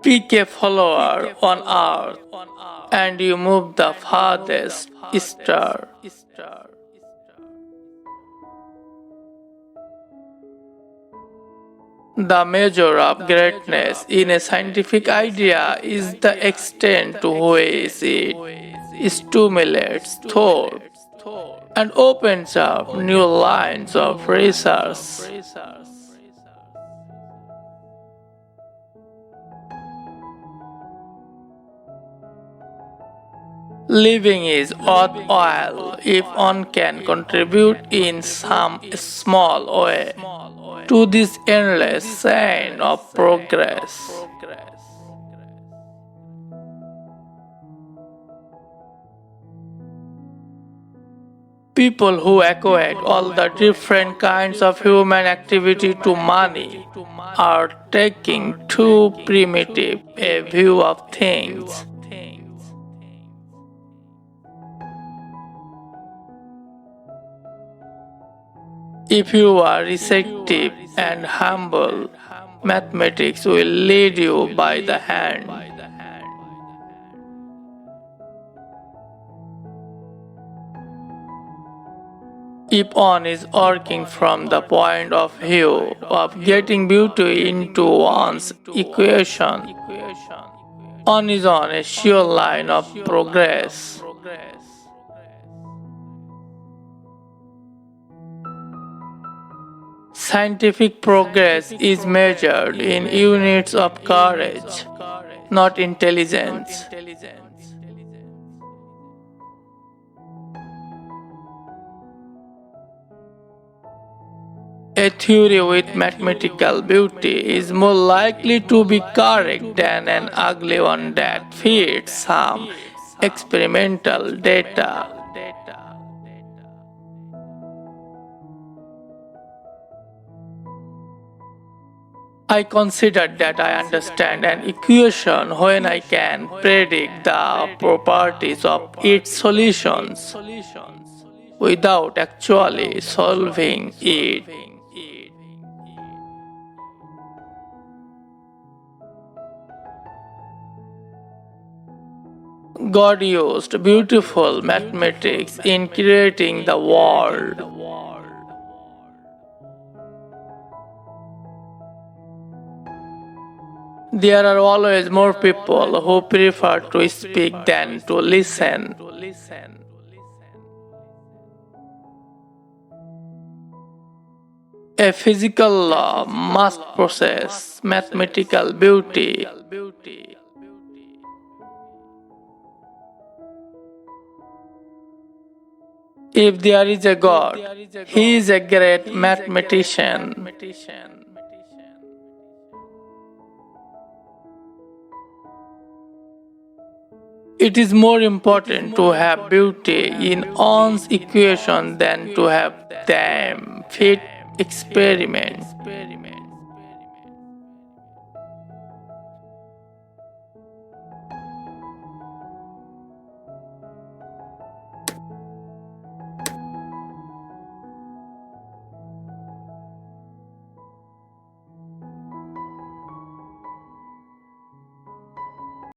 Pick a follower on earth and you move the farthest star. The measure of greatness in a scientific idea is the extent to which it stimulates thought and opens up new lines of research. Living is worthwhile if one can contribute in some small way to this endless chain of progress. People who equate all the different kinds of human activity to money are taking too primitive a view of things. If you are receptive and humble, mathematics will lead you by the hand. If one is working from the point of view of getting beauty into one's equation, one is on a sure line of progress. Scientific progress is measured in units of courage, not intelligence. A theory with mathematical beauty is more likely to be correct than an ugly one that fits some experimental data. I consider that I understand an equation when I can predict the properties of its solutions without actually solving it. God used beautiful mathematics in creating the world. There are always more people who prefer to speak than to listen. A physical law must possess mathematical beauty. If there is a God, He is a great mathematician. It is more important to have beauty in one's equation than to have them fit experiment.